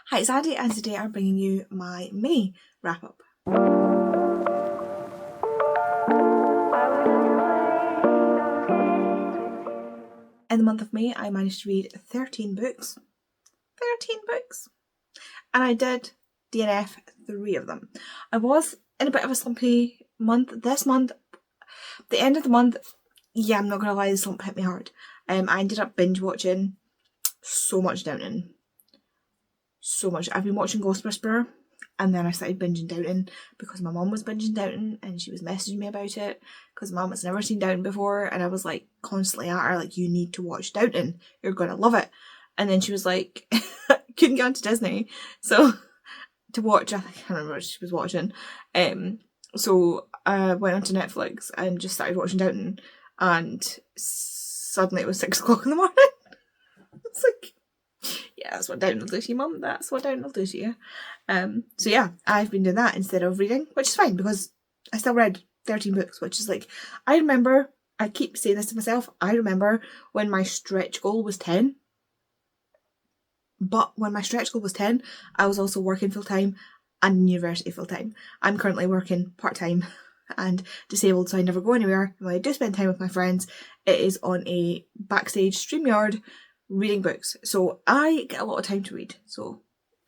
Hi, it's Andy, and today I'm bringing you my May wrap-up. In the month of May, I managed to read 13 books. 13 books! And I did DNF 3 of them. I was in a bit of a slumpy month. This month, the end of the month, yeah, I'm not gonna lie, the slump hit me hard. I ended up binge watching so much Downton. So much. I've been watching Ghost Whisperer, and then I started binging Downton because my mum was binging Downton and she was messaging me about it because mum has never seen Downton before, and I was like constantly at her like, you need to watch Downton, you're gonna love it. And then she was like, couldn't get onto Disney, so to watch, I can't remember what she was watching, so I went onto Netflix and just started watching Downton, and suddenly it was 6 o'clock in the morning. It's like, yeah, that's what Downton will do to you, Mum. That's what Downton will do to you. So yeah, I've been doing that instead of reading, which is fine because I still read 13 books, which is like, I remember, I keep saying this to myself, I remember when my stretch goal was 10. But when my stretch goal was 10, I was also working full-time and in university full-time. I'm currently working part-time and disabled, so I never go anywhere. When I do spend time with my friends, it is on a backstage StreamYard reading books. So I get a lot of time to read. So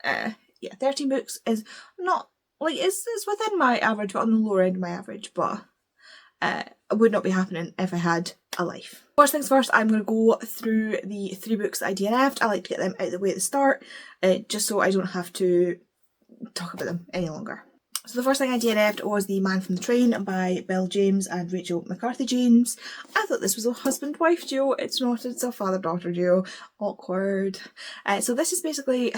yeah, 13 books is not, like, it's within my average, but on the lower end of my average, but it would not be happening if I had a life. First things first, I'm going to go through the 3 books that I DNF'd. I like to get them out of the way at the start, just so I don't have to talk about them any longer. So the first thing I DNF'd was The Man from the Train by Bill James and Rachel McCarthy James. I thought this was a husband-wife duo. It's not, it's a father-daughter duo. Awkward. So this is basically,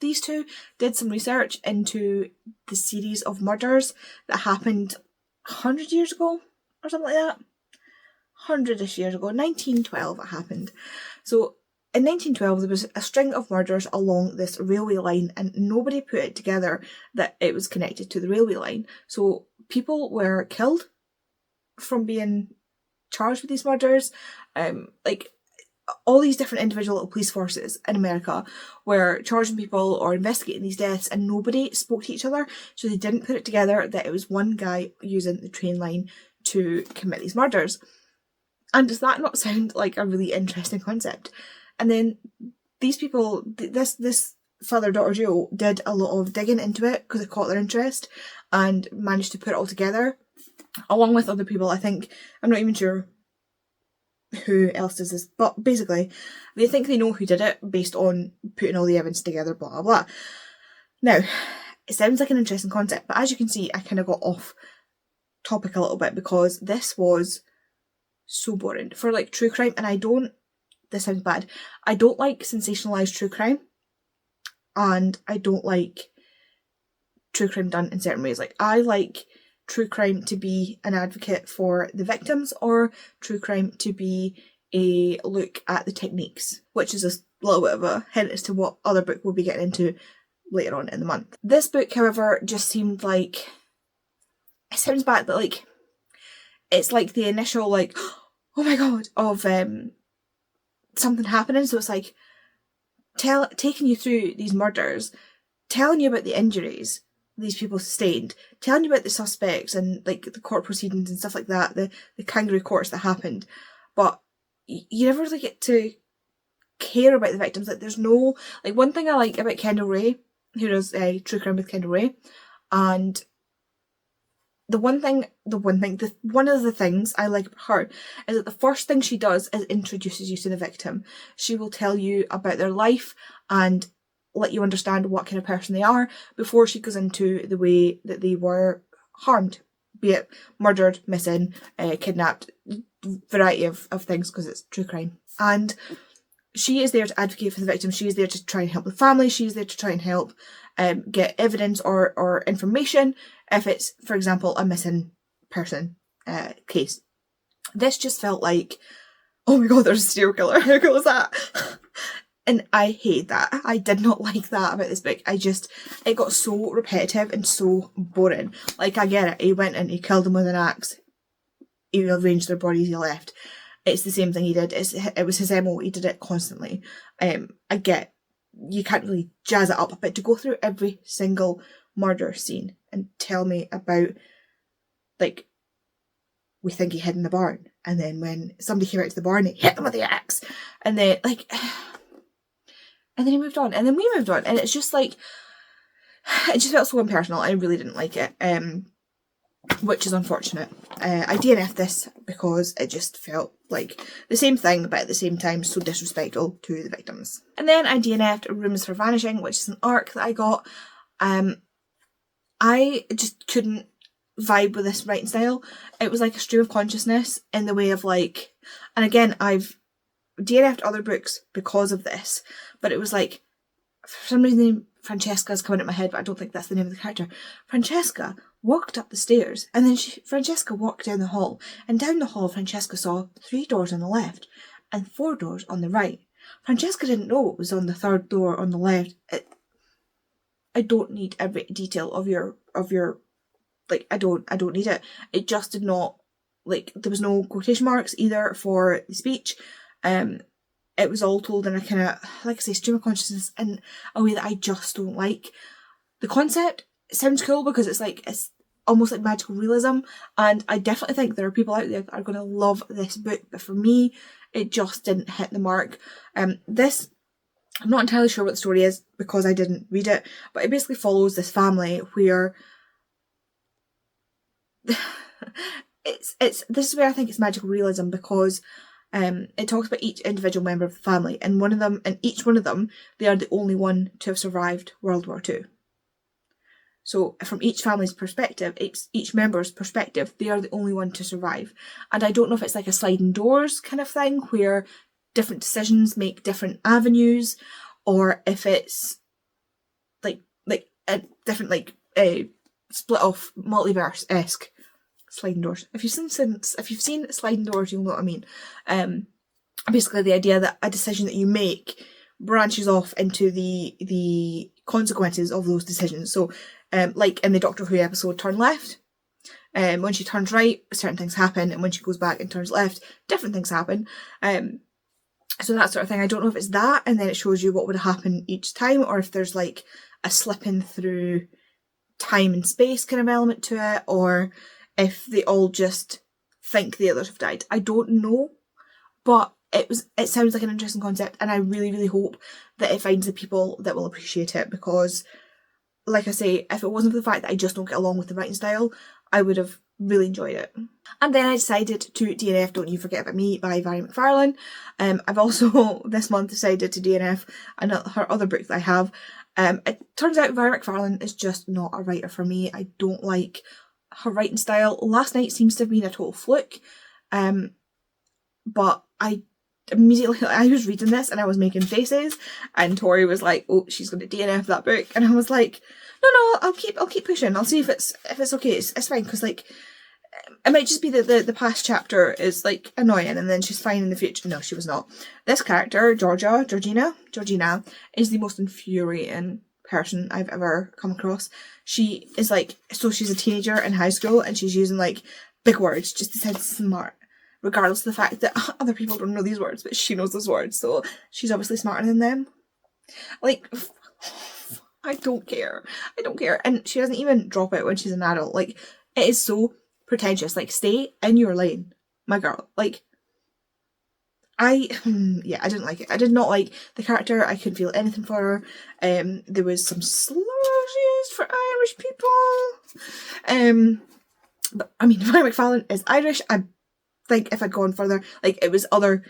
these two did some research into the series of murders that happened 100 years ago or something like that. 100-ish years ago, 1912 it happened. So in 1912 there was a string of murders along this railway line, and nobody put it together that it was connected to the railway line. So people were killed from being charged with these murders. Like all these different individual little police forces in America were charging people or investigating these deaths, and nobody spoke to each other, so they didn't put it together that it was one guy using the train line to commit these murders. And does that not sound like a really interesting concept? And then these people, this father-daughter duo did a lot of digging into it because it caught their interest and managed to put it all together, along with other people. I think, I'm not even sure who else does this, but basically they think they know who did it based on putting all the evidence together, blah blah blah. Now, it sounds like an interesting concept, but as you can see, I kind of got off topic a little bit because this was so boring for like true crime, and this sounds bad, I don't like sensationalized true crime, and I don't like true crime done in certain ways. Like, I like true crime to be an advocate for the victims, or true crime to be a look at the techniques, which is a little bit of a hint as to what other book we'll be getting into later on in the month. This book, however, just seemed like, it sounds bad, but like, it's like the initial like, oh my god, of something happening. So it's like taking you through these murders, telling you about the injuries these people sustained, telling you about the suspects and like the court proceedings and stuff like that, the kangaroo courts that happened, but you never really get to care about the victims. Like, there's no, like, one thing I like about Kendall Ray, who does True Crime with Kendall Ray, and one of the things I like about her is that the first thing she does is introduces you to the victim. She will tell you about their life and let you understand what kind of person they are before she goes into the way that they were harmed, be it murdered, missing, kidnapped, variety of things, because it's true crime. And she is there to advocate for the victim. She is there to try and help the family. She is there to try and help get evidence or information if it's, for example, a missing person case. This just felt like, oh my god, there's a serial killer. How cool is that? And I hate that. I did not like that about this book. It got so repetitive and so boring. Like, I get it. He went and he killed them with an axe. He arranged their bodies, he left. It's the same thing he did. It was his MO. He did it constantly. I get you can't really jazz it up, but to go through every single murder scene and tell me about, like, we think he hid in the barn, and then when somebody came out to the barn, he hit them with the axe, and then, like, and then he moved on, and then we moved on, and it's just like, it just felt so impersonal. I really didn't like it, which is unfortunate. I DNF'd this because it just felt like the same thing, but at the same time so disrespectful to the victims. And then I DNF'd Rooms for Vanishing, which is an arc that I got. I just couldn't vibe with this writing style. It was like a stream of consciousness in the way of, like, and again, I've DNF'd other books because of this, but it was like, for some reason Francesca's coming at my head, but I don't think that's the name of the character. Francesca walked up the stairs, and then Francesca walked down the hall, and down the hall Francesca saw 3 doors on the left and 4 doors on the right. Francesca didn't know it was on the 3rd door on the left. I don't need every detail of your like, I don't need it. It just did not, like, there was no quotation marks either for the speech. It was all told in a kind of, like I say, stream of consciousness in a way that I just don't like. The concept sounds cool because it's like, it's almost like magical realism, and I definitely think there are people out there that are going to love this book, but for me, it just didn't hit the mark. This, I'm not entirely sure what the story is because I didn't read it, but it basically follows this family where this is where I think it's magical realism, because it talks about each individual member of the family, and each one of them, they are the only one to have survived World War II. So from each family's perspective, each member's perspective, they are the only one to survive. And I don't know if it's like a sliding doors kind of thing where different decisions make different avenues, or if it's like a different, like, a split off multiverse-esque sliding doors. If you've seen sliding doors, you'll know what I mean. Basically the idea that a decision that you make branches off into the consequences of those decisions. So like in the Doctor Who episode Turn Left, when she turns right, certain things happen, and when she goes back and turns left, different things happen. So that sort of thing. I don't know if it's that, and then it shows you what would happen each time, or if there's like a slipping through time and space kind of element to it, or if they all just think the others have died. I don't know, but it sounds like an interesting concept, and I really, really hope that it finds the people that will appreciate it, because, like I say, if it wasn't for the fact that I just don't get along with the writing style, I would have really enjoyed it. And then I decided to DNF Don't You Forget About Me by Vary McFarlane. I've also this month decided to DNF her other book that I have. It turns out Vary McFarlane is just not a writer for me. I don't like her writing style. Last Night seems to have been a total fluke, but I was reading this and I was making faces, and Tori was like, "Oh, she's going to DNF that book," and I was like, "No, I'll keep pushing. I'll see if it's okay. It's fine, because like it might just be that the past chapter is like annoying, and then she's fine in the future." No, she was not. This character, Georgina, is the most infuriating person I've ever come across. She is like, so she's a teenager in high school, and she's using like big words just to sound smart, regardless of the fact that other people don't know these words, but she knows those words, so she's obviously smarter than them. Like, I don't care. And she doesn't even drop it when she's an adult. Like, it is so pretentious. Like, stay in your lane, my girl. Like, I didn't like it. I did not like the character. I couldn't feel anything for her. There was some slurs used for Irish people. But I mean, Vary McFarlane is Irish. I think if I'd gone further, like, it was other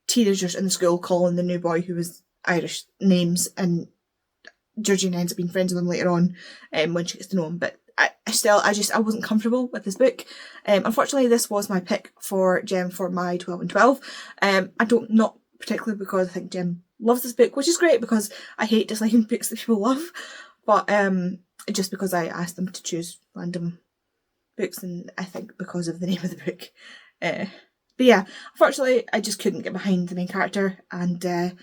teenagers in the school calling the new boy who was Irish names, and Georgina ends up being friends with him later on when she gets to know him. But I wasn't comfortable with this book. Unfortunately, this was my pick for Jem for my 12 and 12. Not particularly because I think Jem loves this book, which is great because I hate disliking books that people love, but just because I asked them to choose random books, and I think because of the name of the book. But yeah, unfortunately, I just couldn't get behind the main character, and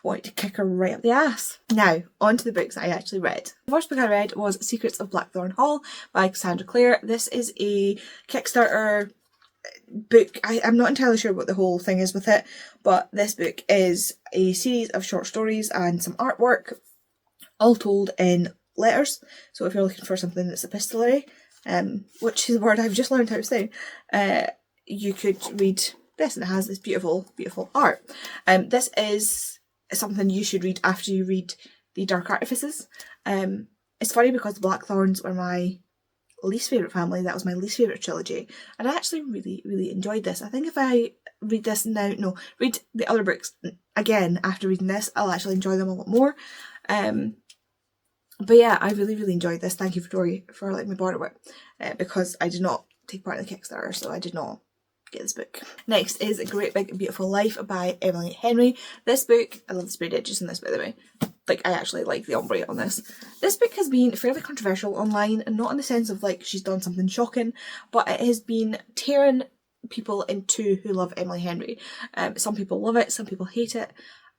wanted to kick her right up the ass. Now, on to the books I actually read. The first book I read was Secrets of Blackthorn Hall by Cassandra Clare. This is a Kickstarter book, I'm not entirely sure what the whole thing is with it, but this book is a series of short stories and some artwork, all told in letters. So if you're looking for something that's epistolary, which is a word I've just learned how to say, you could read this, and it has this beautiful, beautiful art. This is something you should read after you read The Dark Artifices. It's funny because the Blackthorns were my least favourite family. That was my least favourite trilogy, and I actually really, really enjoyed this. I think if I read this now, read the other books again after reading this, I'll actually enjoy them a lot more. But yeah, I really, really enjoyed this. Thank you, Victoria, for letting me borrow it, because I did not take part in the Kickstarter, so I did not get this book. Next is A Great Big Beautiful Life by Emily Henry. This book, I love the sprayed edges in this, by the way. Like, I actually like the ombre on this. This book has been fairly controversial online, and not in the sense of like she's done something shocking, but it has been tearing people in two who love Emily Henry. Some people love it, some people hate it.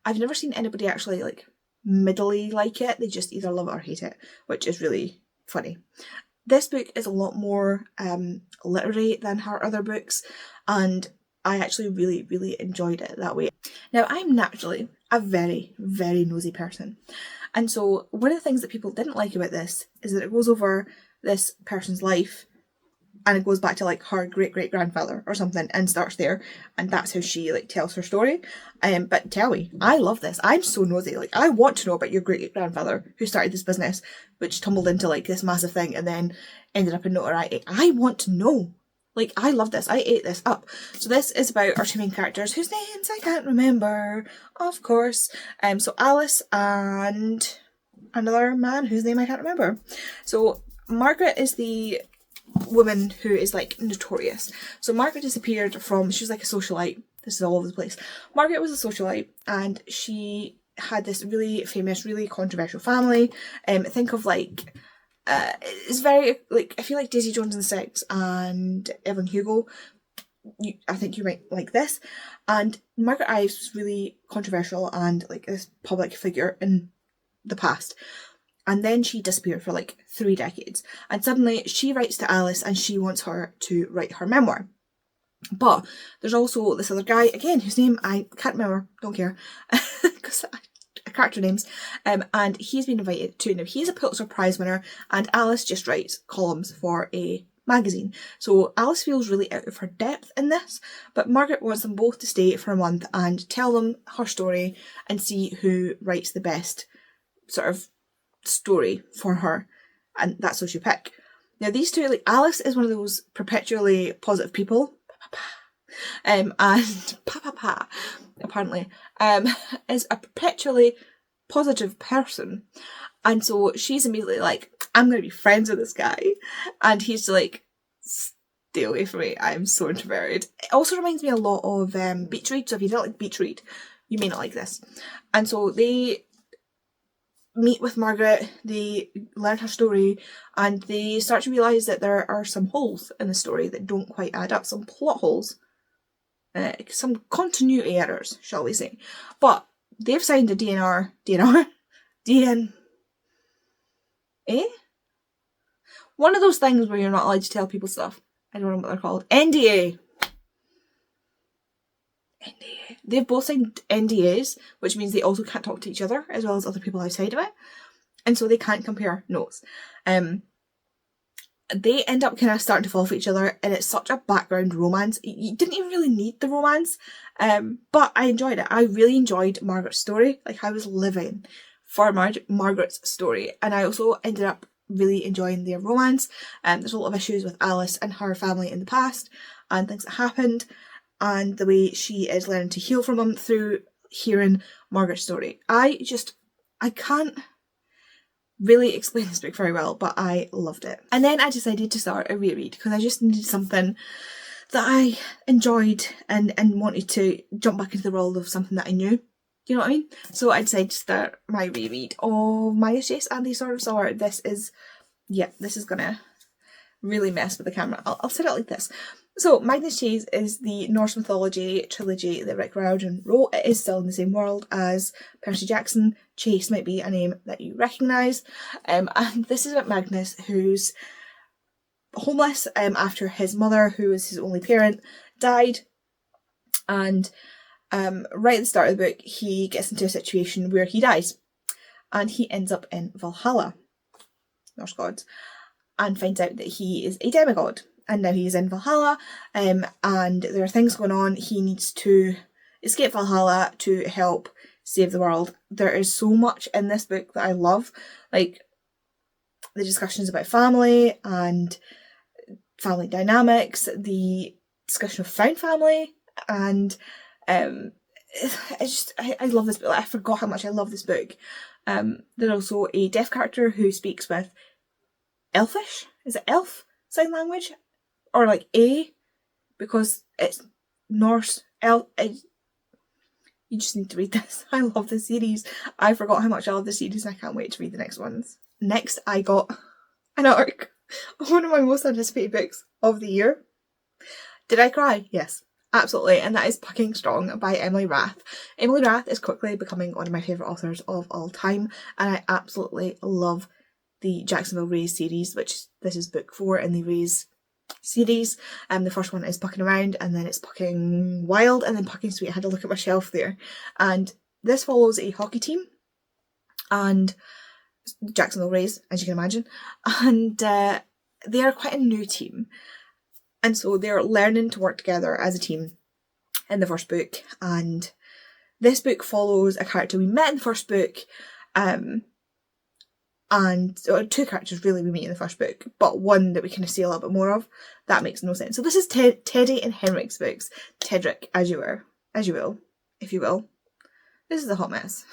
I've never seen anybody actually like middly like it. They just either love it or hate it, which is really funny. This book is a lot more literary than her other books, and I actually really, really enjoyed it that way. Now, I'm naturally a very, very nosy person, and so one of the things that people didn't like about this is that it goes over this person's life, and it goes back to like her great-great-grandfather or something and starts there, and that's how she like tells her story. But tell me, I love this. I'm so nosy. Like, I want to know about your great-grandfather who started this business, which tumbled into like this massive thing and then ended up in notoriety. I want to know. Like, I love this. I ate this up. So this is about our two main characters, whose names I can't remember, of course. So Alice and another man whose name I can't remember. So Margaret is the woman who is like notorious. So Margaret disappeared from, she was like a socialite. This is all over the place. Margaret was a socialite, and she had this really famous, really controversial family. Think of like, it's very like, I feel like Daisy Jones and the Six and Evelyn Hugo. I think you might like this. And Margaret Ives was really controversial and like this public figure in the past. And then she disappeared for like 3 decades. And suddenly she writes to Alice and she wants her to write her memoir. But there's also this other guy, again, whose name I can't remember, don't care, because character names, and he's been invited to, now he's a Pulitzer Prize winner, and Alice just writes columns for a magazine. So Alice feels really out of her depth in this, but Margaret wants them both to stay for a month and tell them her story and see who writes the best sort of story for her, and that's who she pick. Now these two, like Alice is one of those perpetually positive people, and apparently is a perpetually positive person, and so she's immediately like, I'm gonna be friends with this guy, and he's like, stay away from me, I'm so introverted. It also reminds me a lot of Beach Read, so if you don't like Beach Read, you may not like this. And so they meet with Margaret, they learn her story, and they start to realise that there are some holes in the story that don't quite add up, some plot holes, some continuity errors, shall we say. But they've signed a DNR, one of those things where you're not allowed to tell people stuff. I don't know what they're called. NDA. They've both signed NDAs, which means they also can't talk to each other as well as other people outside of it, and so they can't compare notes. They end up kind of starting to fall for each other, and it's such a background romance. You didn't even really need the romance, but I enjoyed it. I really enjoyed Margaret's story. Like, I was living for Margaret's story, and I also ended up really enjoying their romance. There's a lot of issues with Alice and her family in the past and things that happened, and the way she is learning to heal from them through hearing Margaret's story. I can't really explain this book very well, but I loved it. And then I decided to start a reread because I just needed something that I enjoyed and wanted to jump back into the world of something that I knew. You know what I mean? So I decided to start my reread of Magnus Chase and the Sword of Sour. This is gonna really mess with the camera. I'll set it like this. So Magnus Chase is the Norse mythology trilogy that Rick Riordan wrote. It is still in the same world as Percy Jackson. Chase might be a name that you recognise. And this is about Magnus, who's homeless after his mother, who was his only parent, died. And right at the start of the book, he gets into a situation where he dies. And he ends up in Valhalla, Norse gods, and finds out that he is a demigod. And now he is in Valhalla, and there are things going on. He needs to escape Valhalla to help save the world. There is so much in this book that I love, like the discussions about family and family dynamics, the discussion of found family, and I love this book. I forgot how much I love this book. There's also a deaf character who speaks with Elfish. Is it Elf sign language? Or like A, because it's Norse. You just need to read this. I love this series. I forgot how much I love this series and I can't wait to read the next ones. Next, I got an arc of one of my most anticipated books of the year. Did I cry? Yes, absolutely. And that is Pucking Strong by Emily Rath. Emily Rath is quickly becoming one of my favourite authors of all time, and I absolutely love the Jacksonville Rays series, which this is book 4 in the Rays series. The first one is Pucking Around, and then it's Pucking Wild, and then Pucking Sweet. I had to look at my shelf there. And this follows a hockey team, and Jacksonville Rays, as you can imagine, and they are quite a new team, and so they're learning to work together as a team in the first book. And this book follows a character we met in the first book, and two characters really we meet in the first book, but one that we kind of see a little bit more of. That makes no sense. So this is Teddy and Henrik's books. Tedrick, as you will, if you will. This is a hot mess.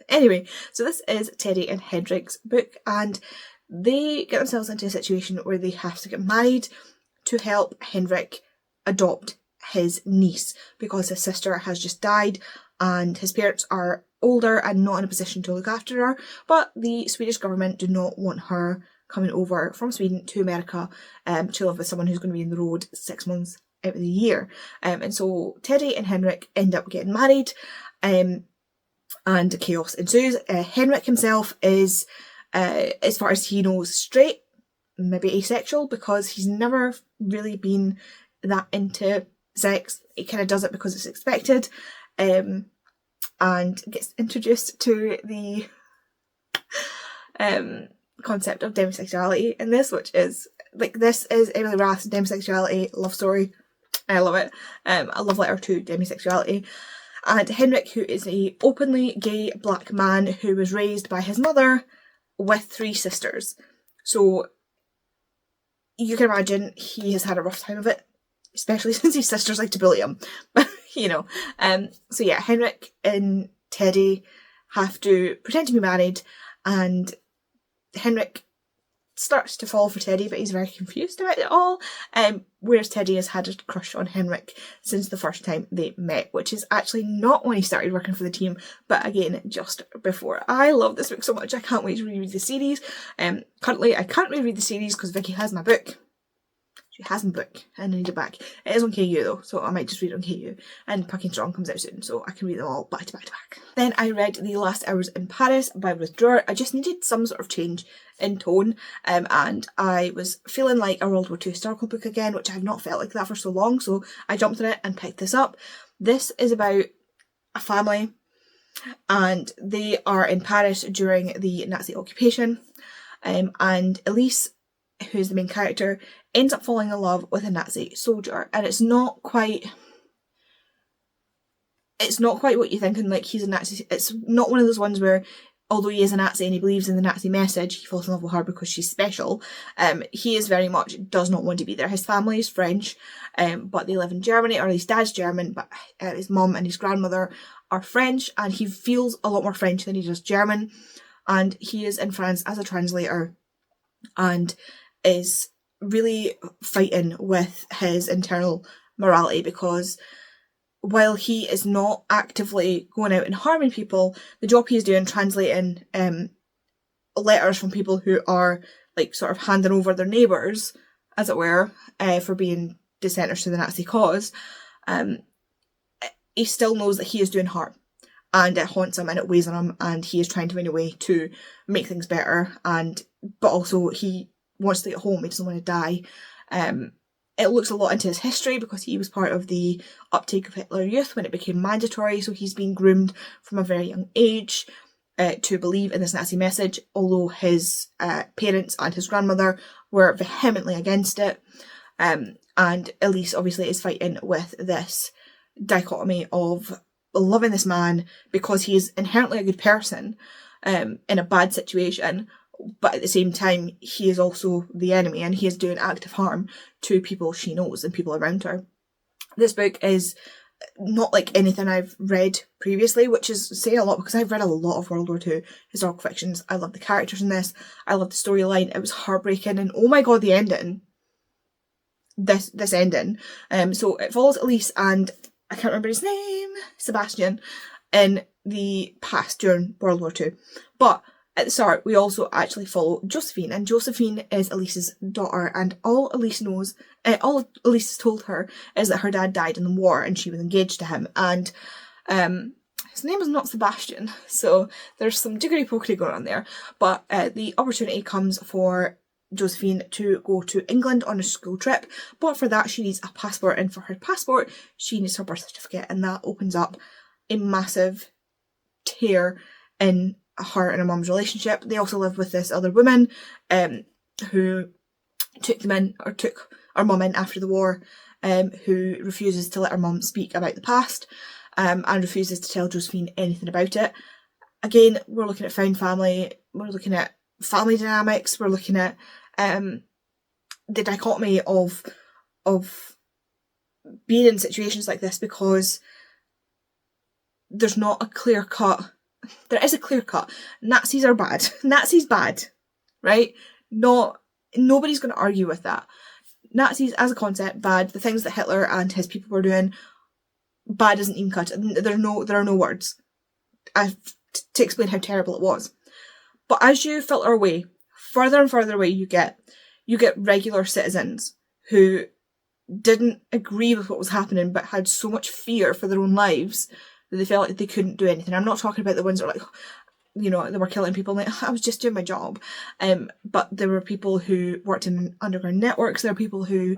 Anyway, so this is Teddy and Henrik's book, and they get themselves into a situation where they have to get married to help Henrik adopt his niece, because his sister has just died and his parents are older and not in a position to look after her, but the Swedish government do not want her coming over from Sweden to America to live with someone who's going to be in the road 6 months out of the year. And so Teddy and Henrik end up getting married, and chaos ensues. Henrik himself is, as far as he knows, straight, maybe asexual, because he's never really been that into sex. He kind of does it because it's expected, and gets introduced to the concept of demisexuality in this, which is, like, this is Emily Rath's demisexuality love story. I love it. A love letter to demisexuality. And Henrik, who is a openly gay black man who was raised by his mother with 3 sisters. So you can imagine he has had a rough time of it, especially since his sisters like to bully him. But, you know. So yeah, Henrik and Teddy have to pretend to be married, and Henrik starts to fall for Teddy, but he's very confused about it all. Whereas Teddy has had a crush on Henrik since the first time they met, which is actually not when he started working for the team, but again, just before. I love this book so much. I can't wait to reread the series. Currently, I can't reread the series because Vicky has my book. She has my book, and I need it back. It is on KU though, so I might just read it on KU. And Pucking Strong comes out soon, so I can read them all back to back to back. Then I read The Last Hours in Paris by Ruth Drury. I just needed some sort of change in tone, and I was feeling like a World War II historical book again, which I've not felt like that for so long, so I jumped on it and picked this up. This is about a family, and they are in Paris during the Nazi occupation, and Elise, who's the main character, ends up falling in love with a Nazi soldier, and it's not quite what you're thinking, like he's a Nazi. It's not one of those ones where, although he is a Nazi and he believes in the Nazi message, he falls in love with her because she's special. He is very much does not want to be there. His family is French, but they live in Germany, or his dad's German, but his mum and his grandmother are French, and he feels a lot more French than he does German, and he is in France as a translator, and is really fighting with his internal morality, because while he is not actively going out and harming people, the job he is doing, translating letters from people who are like sort of handing over their neighbours, as it were, for being dissenters to the Nazi cause, he still knows that he is doing harm, and it haunts him and it weighs on him, and he is trying to find a way to make things better, but also he wants to get home, he doesn't want to die. It looks a lot into his history because he was part of the uptake of Hitler Youth when it became mandatory, so he's been groomed from a very young age to believe in this Nazi message, although his parents and his grandmother were vehemently against it. And Elise obviously is fighting with this dichotomy of loving this man because he is inherently a good person in a bad situation, but at the same time he is also the enemy and he is doing active harm to people she knows and people around her. This book is not like anything I've read previously, which is saying a lot because I've read a lot of World War II historical fictions. I love the characters in this, I love the storyline, it was heartbreaking, and oh my god, the ending. This ending. So it follows Elise and I can't remember his name, Sebastian, in the past during World War II. But at the start, we also actually follow Josephine, and Josephine is Elise's daughter, and all Elise knows, all Elise has told her is that her dad died in the war and she was engaged to him, and his name is not Sebastian, so there's some jiggery pokery going on there, but the opportunity comes for Josephine to go to England on a school trip, but for that she needs a passport, and for her passport she needs her birth certificate, and that opens up a massive tear in her and her mum's relationship. They also live with this other woman who took our mum in after the war, who refuses to let her mum speak about the past, and refuses to tell Josephine anything about it. Again, we're looking at found family, we're looking at family dynamics, we're looking at the dichotomy of being in situations like this, because there's not a clear cut. There is a clear cut. Nazis are bad. Nazis bad, right? Nobody's going to argue with that. Nazis as a concept, bad. The things that Hitler and his people were doing, bad isn't even cut. There are no words to explain how terrible it was. But as you filter away, further and further away you get regular citizens who didn't agree with what was happening but had so much fear for their own lives that they felt like they couldn't do anything. I'm not talking about the ones that are like, you know, they were killing people and like, I was just doing my job. But there were people who worked in underground networks. There are people who,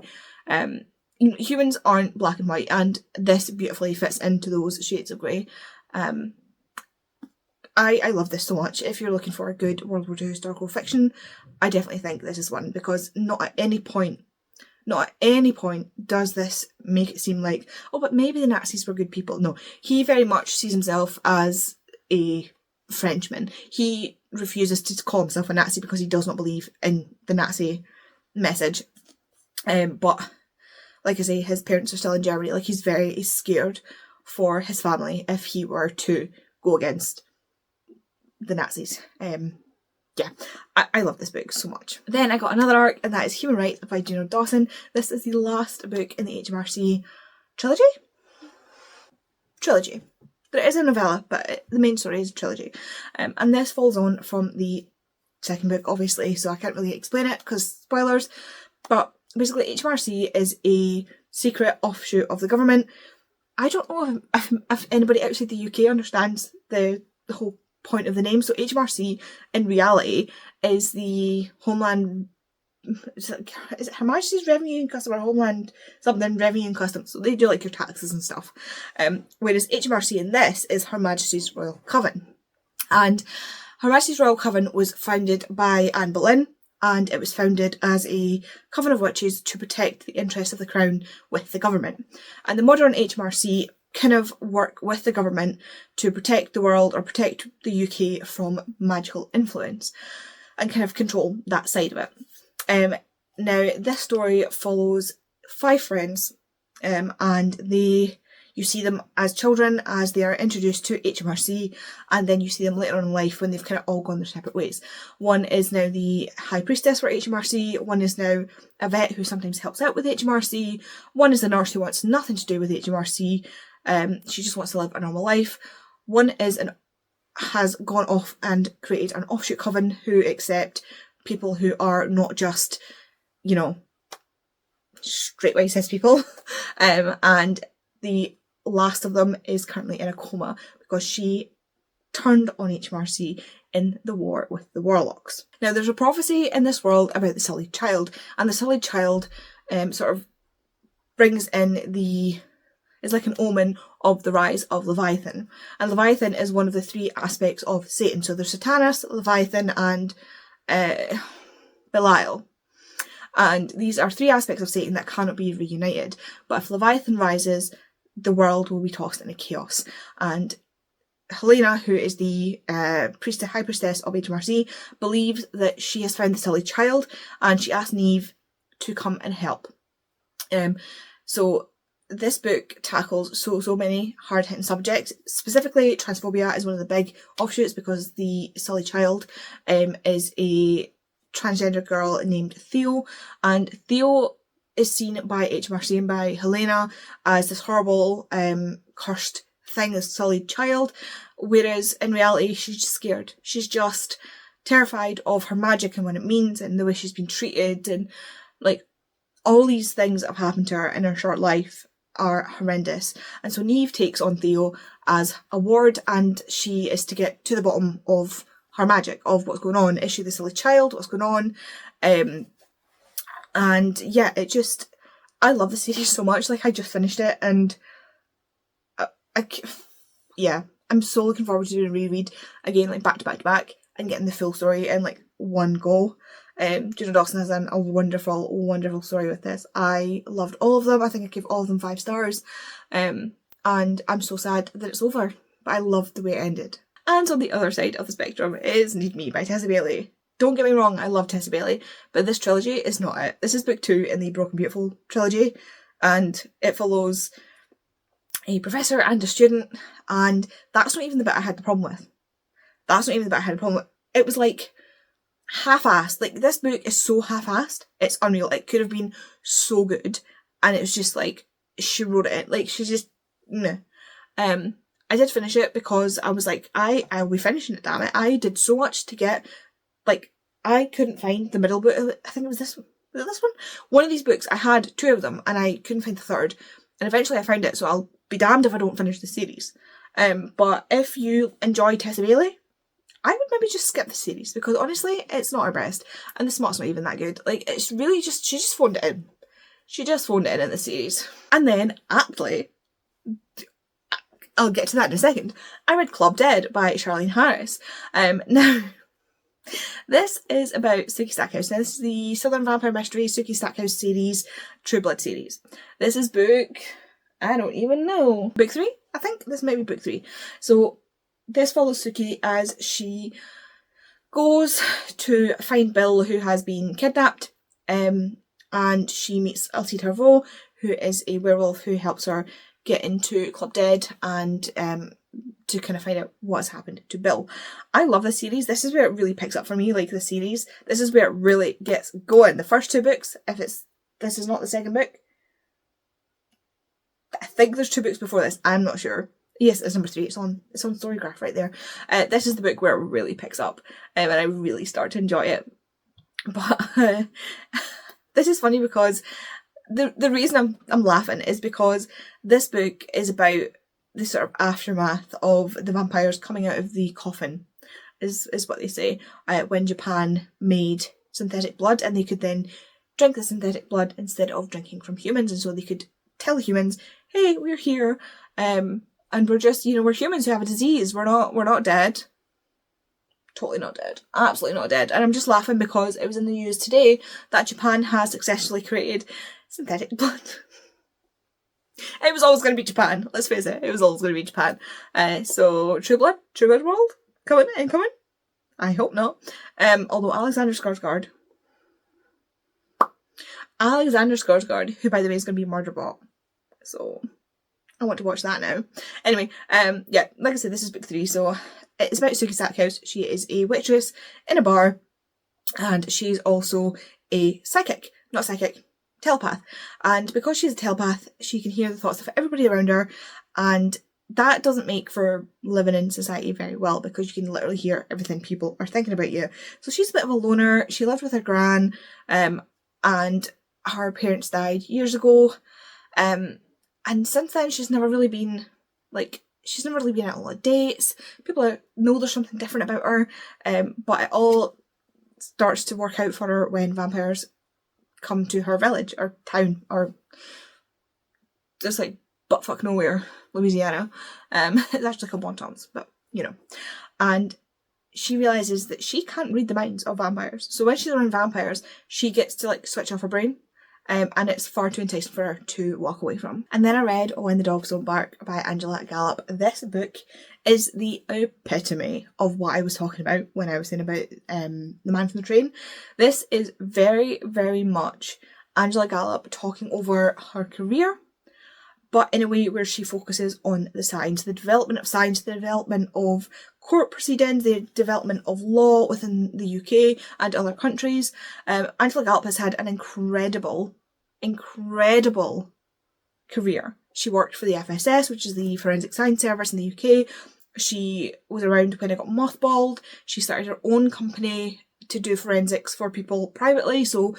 humans aren't black and white, and this beautifully fits into those shades of grey. I love this so much. If you're looking for a good World War II historical fiction, I definitely think this is one, because not at any point does this make it seem like, oh, but maybe the Nazis were good people. No, he very much sees himself as a Frenchman. He refuses to call himself a Nazi because he does not believe in the Nazi message. But like I say, his parents are still in Germany. Like, he's very scared for his family if he were to go against the Nazis. Yeah, I love this book so much. Then I got another arc, and that is Human Rights by Juno Dawson. This is the last book in the HMRC trilogy? Trilogy. There is a novella, but the main story is a trilogy. And this follows on from the second book, obviously, so I can't really explain it because spoilers. But basically, HMRC is a secret offshoot of the government. I don't know if anybody outside the UK understands the whole point of the name. So HMRC in reality is the Homeland, is it Her Majesty's Revenue and Custom, or Homeland something, Revenue and Customs. So they do like your taxes and stuff. Whereas HMRC in this is Her Majesty's Royal Coven. And Her Majesty's Royal Coven was founded by Anne Boleyn, and it was founded as a coven of witches to protect the interests of the crown with the government. And the modern HMRC kind of work with the government to protect the world, or protect the UK from magical influence, and kind of control that side of it. Now this story follows 5 friends, and you see them as children as they are introduced to HMRC, and then you see them later on in life when they've kind of all gone their separate ways. One is now the High Priestess for HMRC, one is now a vet who sometimes helps out with HMRC, one is a nurse who wants nothing to do with HMRC, she just wants to live a normal life. One has gone off and created an offshoot coven who accept people who are not just, you know, straight white cis people. And the last of them is currently in a coma because she turned on HMRC in the war with the warlocks. Now, there's a prophecy in this world about the Sullied Child, and the Sullied Child sort of brings in is like an omen of the rise of Leviathan. And Leviathan is one of the three aspects of Satan. So there's Satanus, Leviathan, and Belial. And these are three aspects of Satan that cannot be reunited. But if Leviathan rises, the world will be tossed into chaos. And Helena, who is the high priestess of HMRC, believes that she has found the Sullied Child, and she asks Neve to come and help. So this book tackles so many hard-hitting subjects. Specifically, transphobia is one of the big offshoots, because the Sullied Child is a transgender girl named Theo, and Theo is seen by HMRC and by Helena as this horrible, cursed thing, this Sullied Child, whereas in reality she's just scared. She's just terrified of her magic and what it means and the way she's been treated, and like all these things that have happened to her in her short life are horrendous. And so Neve takes on Theo as a ward, and she is to get to the bottom of her magic, of what's going on. Is she the Sullied Child? What's going on? And yeah, I love the series so much. Like, I just finished it, and I'm so looking forward to doing a reread again, like back to back to back, and getting the full story in like one go. Juno Dawson has done a wonderful, wonderful story with this. I loved all of them. I think I gave all of them 5 stars. And I'm so sad that it's over, but I loved the way it ended. And on the other side of the spectrum is Need Me by Tessa Bailey. Don't get me wrong, I love Tessa Bailey, but this trilogy is not it. This is book 2 in the Broken Beautiful trilogy, and it follows a professor and a student, and that's not even the bit I had the problem with. It was like half-assed. Like, this book is so half-assed, it's unreal. It could have been so good, and it was just like, she wrote it in. Like, she just, meh. I did finish it because I was like, I'll be finishing it, damn it. I did so much to get, like, I couldn't find the middle book of it. I think it was this one. Was it this one? One of these books, I had 2 of them, and I couldn't find the third. And eventually I found it, so I'll be damned if I don't finish the series. But if you enjoy Tessa Bailey, I would maybe just skip the series, because honestly, it's not her best. And the smart's not even that good. Like, it's really just, she just phoned it in. She just phoned it in the series. And then, aptly, I'll get to that in a second, I read Club Dead by Charlene Harris. Now, this is about Sookie Stackhouse. Now, this is the Southern Vampire Mystery Sookie Stackhouse series, True Blood series. This is book, I don't even know, book 3? I think this might be book 3. So this follows Sookie as she goes to find Bill, who has been kidnapped, and she meets Alcide Harvaux, who is a werewolf who helps her get into Club Dead and to kind of find out what's happened to Bill. I love this series. This is where it really picks up for me, like the series. This is where it really gets going. The first 2 books, this is not the second book. I think there's 2 books before this. I'm not sure. Yes, it's number 3. It's on Storygraph right there. This is the book where it really picks up, and I really start to enjoy it. But this is funny because the reason I'm laughing is because this book is about the sort of aftermath of the vampires coming out of the coffin, is what they say, when Japan made synthetic blood, and they could then drink the synthetic blood instead of drinking from humans, and so they could tell humans, hey, we're here, and we're just, we're humans who have a disease, we're not dead. Totally not dead. Absolutely not dead. And I'm just laughing because it was in the news today that Japan has successfully created synthetic blood. It was always going to be Japan, let's face it. It was always going to be Japan. So True Blood World, incoming? I hope not. Although Alexander Skarsgård, who by the way is going to be Murderbot. So I want to watch that now. Anyway, yeah, like I said, this is book 3, so it's about Sookie Stackhouse. She is a waitress in a bar, and she's also a telepath. And because she's a telepath, she can hear the thoughts of everybody around her, and that doesn't make for living in society very well, because you can literally hear everything people are thinking about you. So she's a bit of a loner. She lived with her gran, and her parents died years ago, and since then she's never really been like she's never really been out on a lot of dates. People know there's something different about her, but it all starts to work out for her when vampires come to her village or town or just like buttfuck nowhere, Louisiana. It's actually called Bontemps, but you know. And she realises that she can't read the minds of vampires. So when she's around vampires, she gets to like switch off her brain. And it's far too enticing for her to walk away from. And then I read When the Dogs Don't Bark by Angela Gallup. This book is the epitome of what I was talking about when I was saying about The Man from the Train. This is very, very much Angela Gallup talking over her career, but in a way where she focuses on the science, the development of science, the development of court proceedings, the development of law within the UK and other countries. Angela Gallup has had an incredible career. She worked for the FSS, which is the Forensic Science Service in the UK. She was around when it got mothballed. She started her own company to do forensics for people privately. So,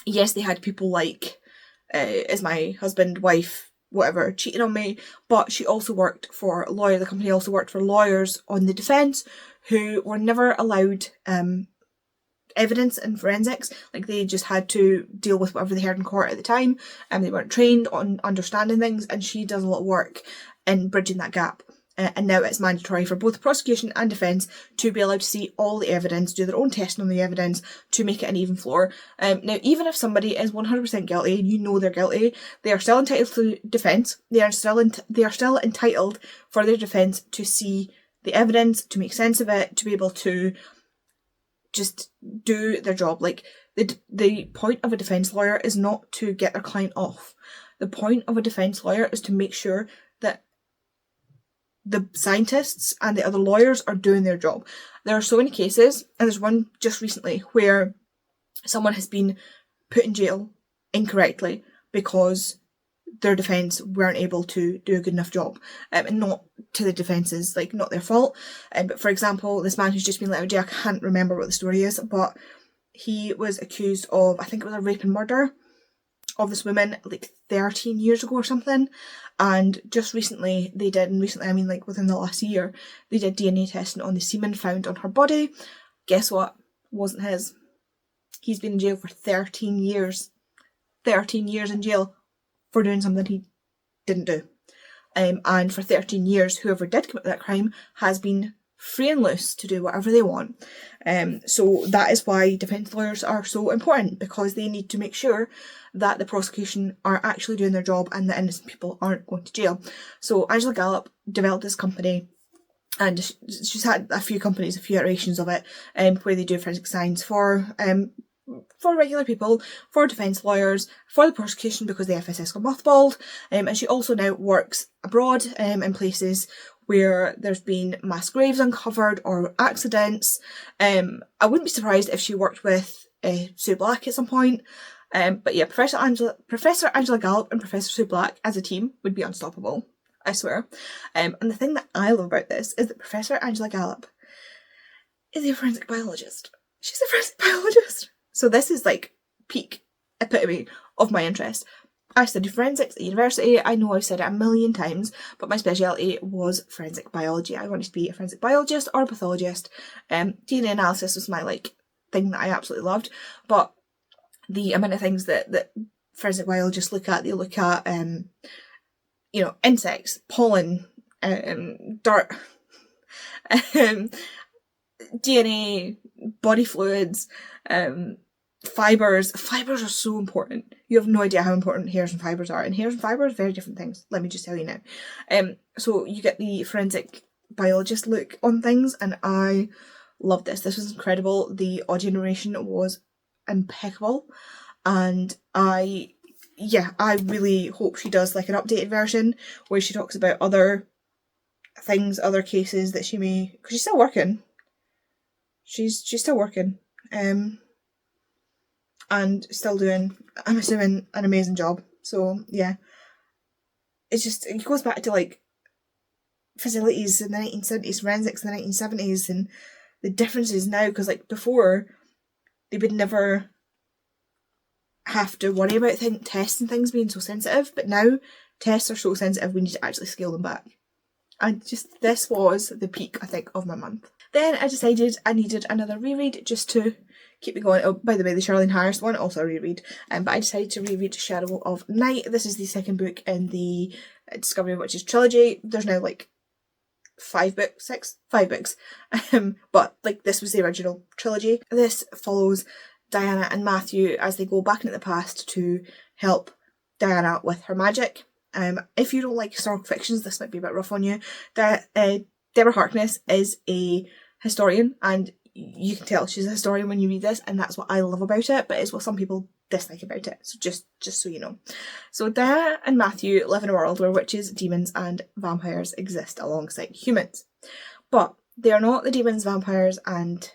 yes, they had people like, is my husband, wife, whatever, cheating on me, but she also worked for a lawyer. The company also worked for lawyers on the defence who were never allowed evidence in forensics. Like, they just had to deal with whatever they heard in court at the time, and they weren't trained on understanding things, and she does a lot of work in bridging that gap. And now it's mandatory for both prosecution and defence to be allowed to see all the evidence, do their own testing on the evidence to make it an even floor. Now, even if somebody is 100% guilty and you know they're guilty, they are still entitled to defence. They are still entitled for their defence to see the evidence, to make sense of it, to be able to just do their job. Like, the point of a defence lawyer is not to get their client off. The point of a defence lawyer is to make sure that the scientists and the other lawyers are doing their job. There are so many cases, and there's one just recently where someone has been put in jail incorrectly because their defence weren't able to do a good enough job. And not to the defence's, like, not their fault. But for example, this man who's just been let out of jail, I can't remember what the story is, but he was accused of, I think it was a rape and murder of this woman like 13 years ago or something. And just recently they did, and recently I mean like within the last year, they did DNA testing on the semen found on her body. Guess what? Wasn't his. He's been in jail for 13 years. 13 years in jail for doing something he didn't do. And for 13 years, whoever did commit that crime has been free and loose to do whatever they want. So that is why defence lawyers are so important, because they need to make sure that the prosecution are actually doing their job and that innocent people aren't going to jail. So Angela Gallup developed this company, and she's had a few companies, a few iterations of it, where they do forensic science for regular people, for defence lawyers, for the prosecution because the FSS got mothballed, and she also now works abroad in places where there's been mass graves uncovered or accidents. I wouldn't be surprised if she worked with Sue Black at some point. But yeah, Professor Angela Gallup and Professor Sue Black as a team would be unstoppable, I swear. And the thing that I love about this is that Professor Angela Gallup is a forensic biologist. She's a forensic biologist. So this is like peak epitome of my interest. I studied forensics at university. I know I've said it a million times, but my speciality was forensic biology. I wanted to be a forensic biologist or a pathologist. DNA analysis was my thing that I absolutely loved. But the amount of things that forensic biologists look at, they look at insects, pollen, dirt, DNA, body fluids, fibres. Fibres are so important. You have no idea how important hairs and fibres are. And hairs and fibres, very different things. Let me just tell you now. So you get the forensic biologist look on things, and I loved this. This was incredible. The audio narration was impeccable, and I really hope she does an updated version where she talks about other things, other cases that she may, because she's still working. She's still working. And still doing, I'm assuming, an amazing job. So yeah, it goes back to facilities in the 1970s, forensics in the 1970s, and the differences now, because before they would never have to worry about tests and things being so sensitive, but now tests are so sensitive, we need to actually scale them back. And just, this was the peak, I think, of my month. Then I decided I needed another reread just to keep me going. Oh, by the way, the Charlene Harris one, also a reread. But I decided to reread Shadow of Night. This is the second book in the Discovery of Witches trilogy. There's now like 5 books. But like, this was the original trilogy. This follows Diana and Matthew as they go back into the past to help Diana with her magic. If you don't like historical fictions, this might be a bit rough on you. Deborah Harkness is a historian, and you can tell she's a historian when you read this, and that's what I love about it, but it's what some people dislike about it, so just so you know. So Diana and Matthew live in a world where witches, demons and vampires exist alongside humans, but they are not the demons, vampires and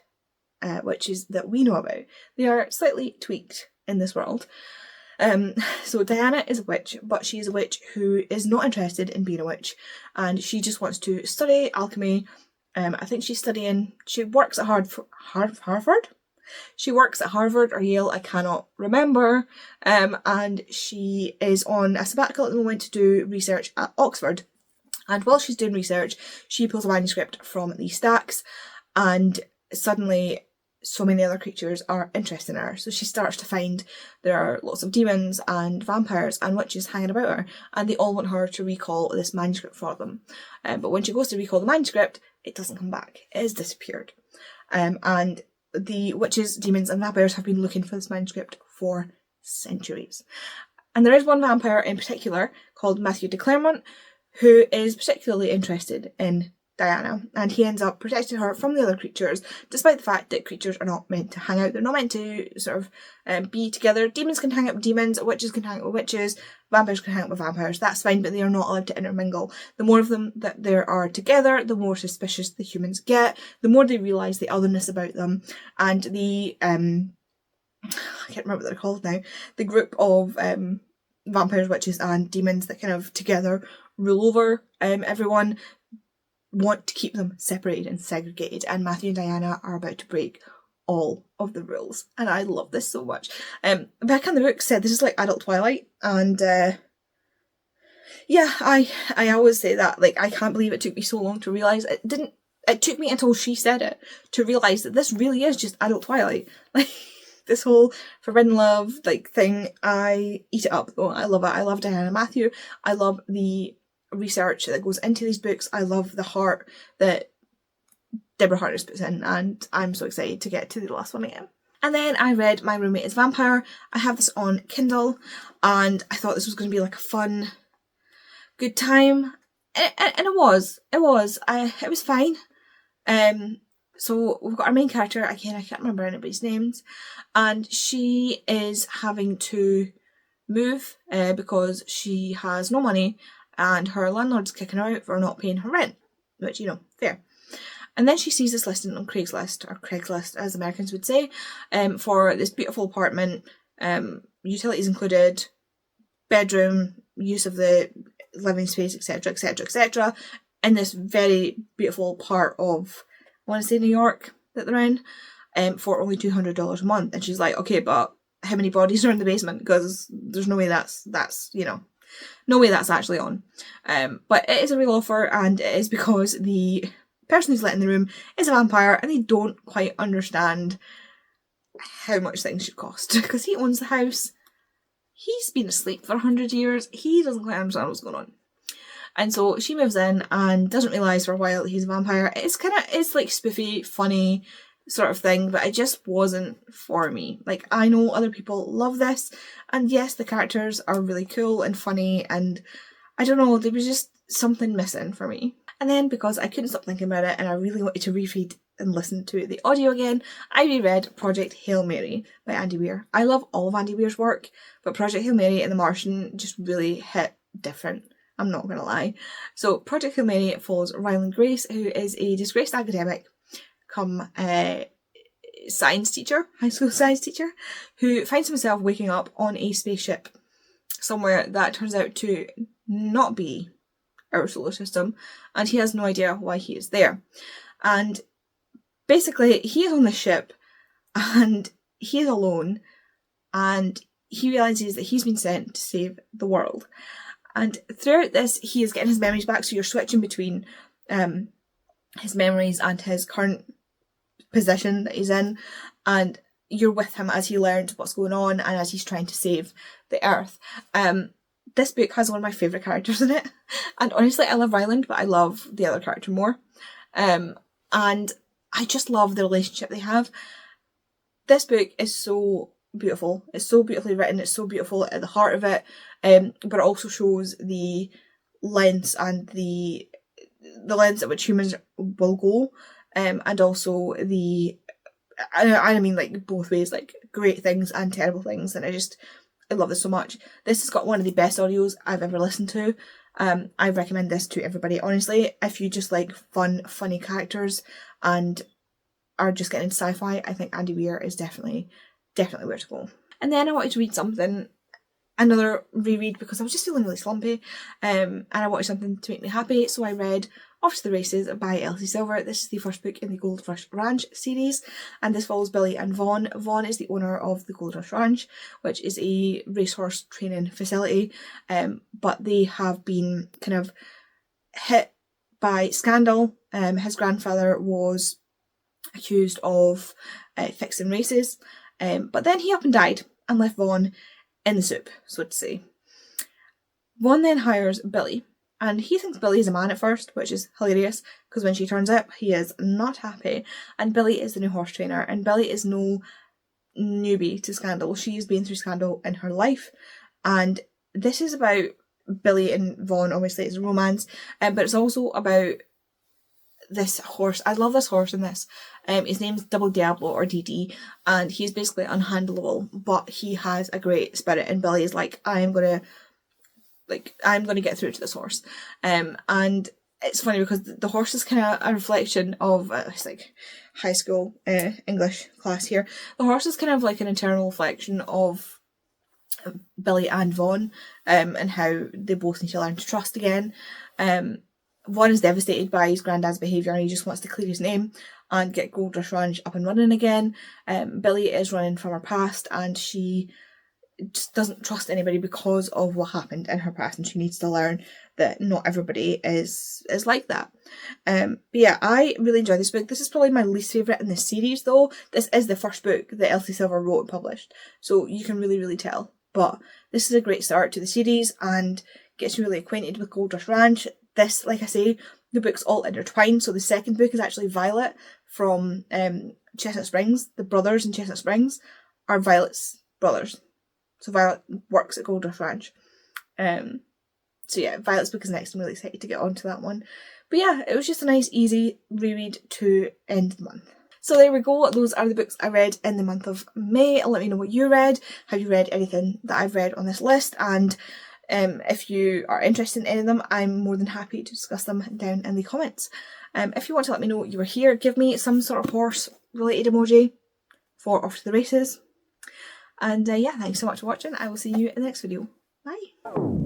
witches that we know about. They are slightly tweaked in this world. So Diana is a witch, but she is a witch who is not interested in being a witch, and she just wants to study alchemy. I think she's studying, she works at Harvard? She works at Harvard or Yale, I cannot remember, and she is on a sabbatical at the moment to do research at Oxford. And while she's doing research, she pulls a manuscript from the stacks, and suddenly so many other creatures are interested in her. So she starts to find there are lots of demons and vampires and witches hanging about her, and they all want her to recall this manuscript for them. But when she goes to recall the manuscript, it doesn't come back. It has disappeared. And the witches, demons and vampires have been looking for this manuscript for centuries. And there is one vampire in particular called Matthew de Clermont who is particularly interested in Diana, and he ends up protecting her from the other creatures, despite the fact that creatures are not meant to hang out. They're not meant to sort of be together. Demons can hang out with demons, witches can hang out with witches, vampires can hang out with vampires. That's fine, but they are not allowed to intermingle. The more of them that there are together, the more suspicious the humans get, the more they realise the otherness about them, and the I can't remember what they're called now, the group of vampires, witches and demons that kind of together rule over everyone, want to keep them separated and segregated, and Matthew and Diana are about to break all of the rules, and I love this so much. Back in the book said this is like adult Twilight, and yeah, I always say that, like, I can't believe it took me so long to realise it took me until she said it to realise that this really is just adult Twilight. Like, this whole forbidden love like thing, I eat it up though. I love it. I love Diana and Matthew. I love the research that goes into these books. I love the heart that Deborah Harkness puts in, and I'm so excited to get to the last one again. And then I read My Roommate is Vampire. I have this on Kindle, and I thought this was going to be like a fun, good time, and it was. It was fine. So we've got our main character, again, I can't remember anybody's names, and she is having to move because she has no money, and her landlord's kicking her out for not paying her rent, which, you know, fair. And then she sees this listing on Craigslist, or Craigslist as Americans would say, for this beautiful apartment, utilities included, bedroom, use of the living space, etc, etc, etc, in this very beautiful part of, I want to say, New York that they're in, for only $200 a month. And she's like, okay, but how many bodies are in the basement? Because there's no way that's, you know, no way that's actually on. But it is a real offer, and it is because the person who's letting the room is a vampire, and they don't quite understand how much things should cost, because he owns the house. He's been asleep for 100 years. He doesn't quite understand what's going on. And so she moves in and doesn't realise for a while he's a vampire. It's like spoofy, funny sort of thing, but it just wasn't for me. Like, I know other people love this, and yes, the characters are really cool and funny, and I don't know, there was just something missing for me. And then, because I couldn't stop thinking about it and I really wanted to reread and listen to the audio again, I reread Project Hail Mary by Andy Weir. I love all of Andy Weir's work, but Project Hail Mary and The Martian just really hit different, I'm not going to lie. So Project Hail Mary follows Ryland Grace, who is a disgraced academic come science teacher, high school science teacher, who finds himself waking up on a spaceship somewhere that turns out to not be our solar system, and he has no idea why he is there. And basically, he is on the ship, and he is alone, and he realises that he's been sent to save the world. And throughout this, he is getting his memories back, so you're switching between his memories and his current position that he's in, and you're with him as he learns what's going on and as he's trying to save the Earth. This book has one of my favourite characters in it, and honestly I love Ryland, but I love the other character more. And I just love the relationship they have. This book is so beautiful. It's so beautifully written. It's so beautiful at the heart of it, but it also shows the lengths and the lengths at which humans will go, and also I mean, like, both ways, like great things and terrible things. And I love this so much. This has got one of the best audios I've ever listened to. I recommend this to everybody. Honestly, if you just like funny characters and are just getting into sci-fi, I think Andy Weir is definitely where to go. And then I wanted to read another reread, because I was just feeling really slumpy, and I wanted something to make me happy, so I read Off to the Races by Elsie Silver. This is the first book in the Gold Rush Ranch series, and this follows Billy and Vaughn. Vaughn is the owner of the Gold Rush Ranch, which is a racehorse training facility, but they have been kind of hit by scandal. His grandfather was accused of fixing races, but then he up and died and left Vaughn in the soup, so to say. Vaughn then hires Billy, and he thinks Billy is a man at first, which is hilarious, because when she turns up, he is not happy, and Billy is the new horse trainer, and Billy is no newbie to scandal. She's been through scandal in her life, and this is about Billy and Vaughn. Obviously it's a romance, but it's also about this horse. I love this horse in this. His name's Double Diablo, or DD, and he's basically unhandleable, but he has a great spirit, and Billy is like, I'm gonna get through to this horse. And it's funny because the horse is kind of a reflection of it's like high school English class here. The horse is kind of like an internal reflection of Billy and Vaughn, and how they both need to learn to trust again. Vaughn is devastated by his granddad's behaviour, and he just wants to clear his name and get Gold Rush Ranch up and running again. Billy is running from her past, and she just doesn't trust anybody because of what happened in her past, and she needs to learn that not everybody is like that. But yeah, I really enjoy this book. This is probably my least favourite in this series, though. This is the first book that Elsie Silver wrote and published, so you can really tell. But this is a great start to the series and gets you really acquainted with Gold Rush Ranch. This, like I say, the book's all intertwined. So the second book is actually Violet from Chestnut Springs. The brothers in Chestnut Springs are Violet's brothers. So Violet works at Gold Rush Ranch. So yeah, Violet's book is next. I'm really excited to get onto that one. But yeah, it was just a nice, easy reread to end the month. So there we go. Those are the books I read in the month of May. Let me know what you read. Have you read anything that I've read on this list? And if you are interested in any of them, I'm more than happy to discuss them down in the comments. If you want to let me know you were here, give me some sort of horse related emoji for Off to the Races. And yeah, thanks so much for watching. I will see you in the next video. Bye!